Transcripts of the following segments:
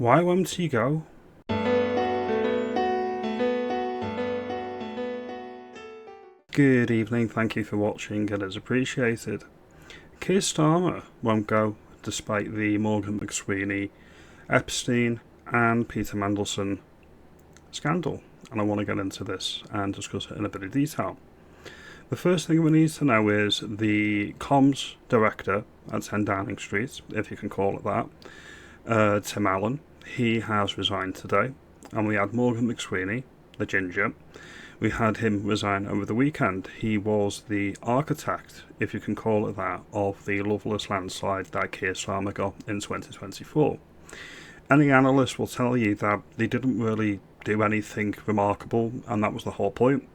Why won't he go? Good evening, thank you for watching, it is appreciated. Keir Starmer won't go despite the Morgan McSweeney, Epstein and Peter Mandelson scandal, and I want to get into this and discuss it in a bit of detail. The first thing we need to know is the comms director at 10 Downing Street, if you can call it that, Tim Allen. He has resigned today, and we had Morgan McSweeney, the ginger. We had him resign over the weekend. He was the architect, if you can call it that, of the loveless landslide that Keir Starmer got in 2024. Any analyst will tell you that they didn't really do anything remarkable, and that was the whole point.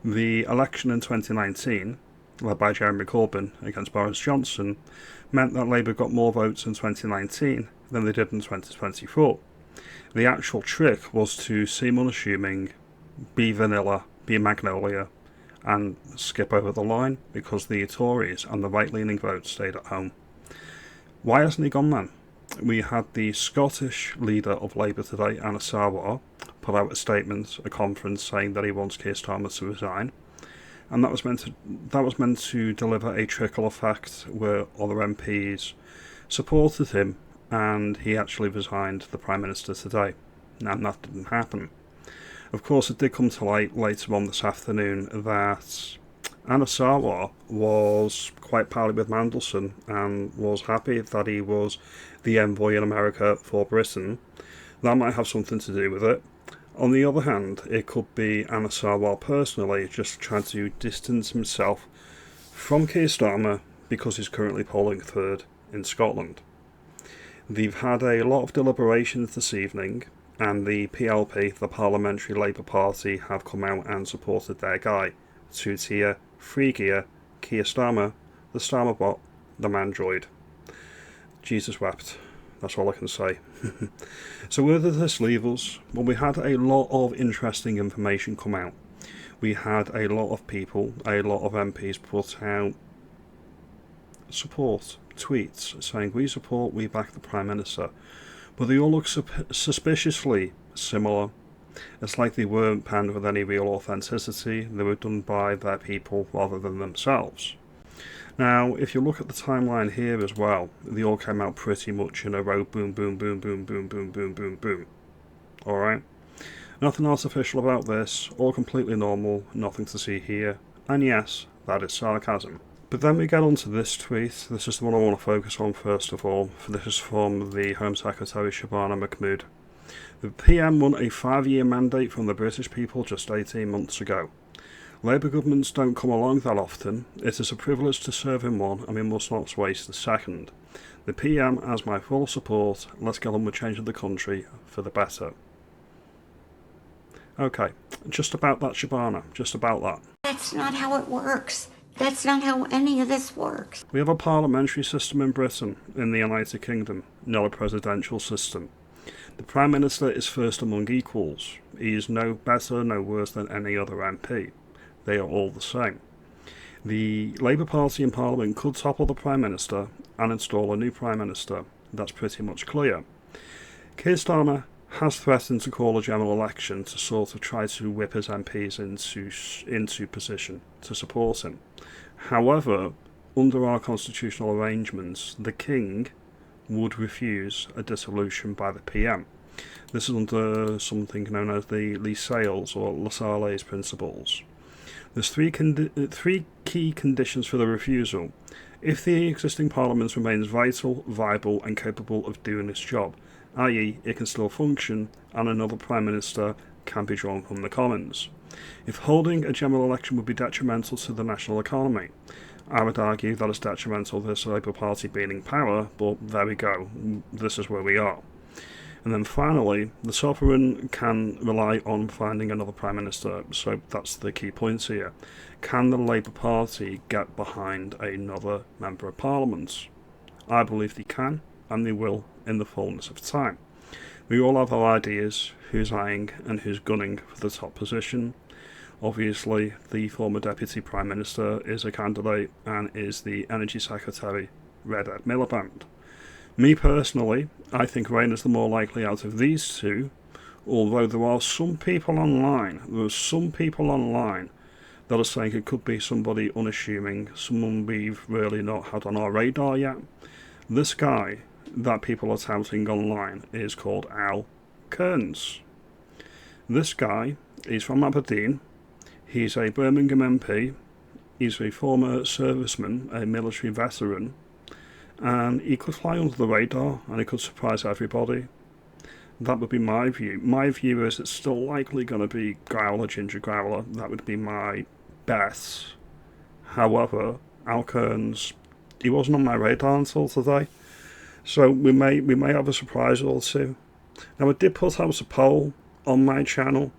The election in 2019, led by Jeremy Corbyn against Boris Johnson, meant that Labour got more votes in 2019 than they did in 2024. The actual trick was to seem unassuming, be vanilla, be magnolia, and skip over the line because the Tories and the right-leaning vote stayed at home. Why hasn't he gone then? We had the Scottish leader of Labour today, Angela, put out a statement, a conference saying that he wants Keir Starmer to resign, and that was meant to deliver a trickle effect where other MPs supported him, and he actually resigned the Prime Minister today, and that didn't happen. Of course, it did come to light later on this afternoon that Anasawa was quite pally with Mandelson and was happy that he was the envoy in America for Britain. That might have something to do with it. On the other hand, it could be Anasawa personally just trying to distance himself from Keir Starmer because he's currently polling third in Scotland. They've had a lot of deliberations this evening, and the PLP, the Parliamentary Labour Party, have come out and supported their guy, two-tier, free-gear, Keir Starmer, the Starmer bot, the Mandroid. Jesus wept. That's all I can say. So where did this leave us? Well, we had a lot of interesting information come out. We had a lot of people, a lot of MPs put out support tweets saying we support, we back the Prime Minister. But they all look suspiciously similar. It's like they weren't penned with any real authenticity. They were done by their people rather than themselves. Now, if you look at the timeline here as well, they all came out pretty much in a row. Boom, boom, boom, boom, boom, boom, boom, boom, boom. Alright? Nothing artificial about this. All completely normal. Nothing to see here. And yes, that is sarcasm. But then we get onto this tweet. This is the one I want to focus on first of all. This is from the Home Secretary Shabana Mahmood. The PM won a 5-year mandate from the British people just 18 months ago. Labour governments don't come along that often. It is a privilege to serve in one, and we must not waste a second. The PM has my full support. Let's get on with changing the country for the better. Okay, just about that, Shabana. Just about that. That's not how it works. That's not how any of this works. We have a parliamentary system in Britain, in the United Kingdom, not a presidential system. The Prime Minister is first among equals. He is no better, no worse than any other MP. They are all the same. The Labour Party in Parliament could topple the Prime Minister and install a new Prime Minister. That's pretty much clear. Keir Starmer has threatened to call a general election to sort of try to whip his MPs into position to support him. However, under our constitutional arrangements, the King would refuse a dissolution by the PM. This is under something known as the Lascelles or Lascelles principles. There's three key conditions for the refusal. If the existing parliament remains vital, viable and capable of doing its job, i.e. it can still function and another Prime Minister can be drawn from the Commons. If holding a general election would be detrimental to the national economy, I would argue that it's detrimental to the Labour Party being in power, but there we go, this is where we are. And then finally, the sovereign can rely on finding another Prime Minister, so that's the key points here. Can the Labour Party get behind another Member of Parliament? I believe they can, and they will in the fullness of time. We all have our ideas, who's eyeing and who's gunning for the top position. Obviously, the former Deputy Prime Minister is a candidate and is the Energy Secretary, Red Ed Miliband. Me personally, I think Rayner's the more likely out of these two, although there are some people online, that are saying it could be somebody unassuming, someone we've really not had on our radar yet. This guy that people are touting online is called Al Kearns. This guy is from Aberdeen. He's a Birmingham MP. He's a former serviceman, a military veteran, and he could fly under the radar and he could surprise everybody. That would be my view. My view is it's still likely going to be Growler, Ginger Growler. That would be my bet. However, Al Kearns, he wasn't on my radar until today, so we may have a surprise or two. Now, I did put out a poll on my channel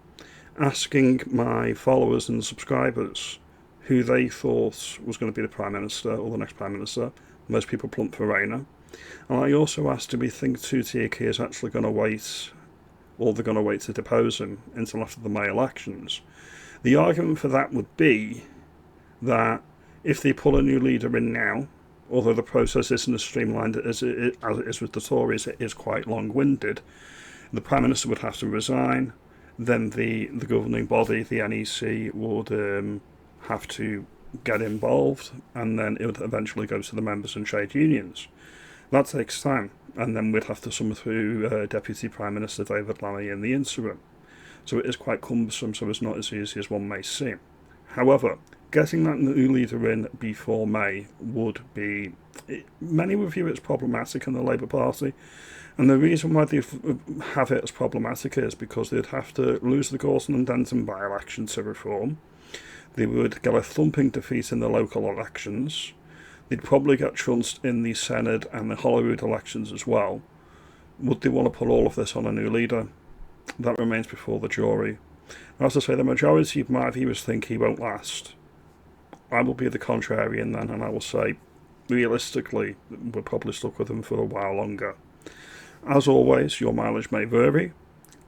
asking my followers and subscribers who they thought was going to be the Prime Minister or the next Prime Minister. Most people plumped for Rayner. And I also asked, do we think two-tier Keir is actually going to wait, or they're going to wait to depose him until after the May elections? The argument for that would be that if they pull a new leader in now, although the process isn't as streamlined as it is with the Tories, it is quite long-winded, the Prime Minister would have to resign, then the governing body, the NEC, would have to get involved, and then it would eventually go to the members and trade unions. That takes time, and then we'd have to summon through Deputy Prime Minister David Lammy in the interim. So it is quite cumbersome, so it's not as easy as one may seem. However, getting that new leader in before May would be... Many would view it as problematic in the Labour Party, and the reason why they have it as problematic is because they'd have to lose the Gorton and Denton by-election to reform. They would get a thumping defeat in the local elections. They'd probably get trounced in the Senate and the Holyrood elections as well. Would they want to put all of this on a new leader? That remains before the jury. As I say, the majority of my viewers think he won't last. I will be the contrarian then, and I will say, realistically, we're probably stuck with him for a while longer. As always, your mileage may vary.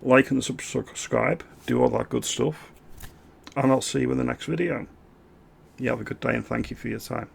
Like and subscribe, do all that good stuff, and I'll see you in the next video. You have a good day and thank you for your time.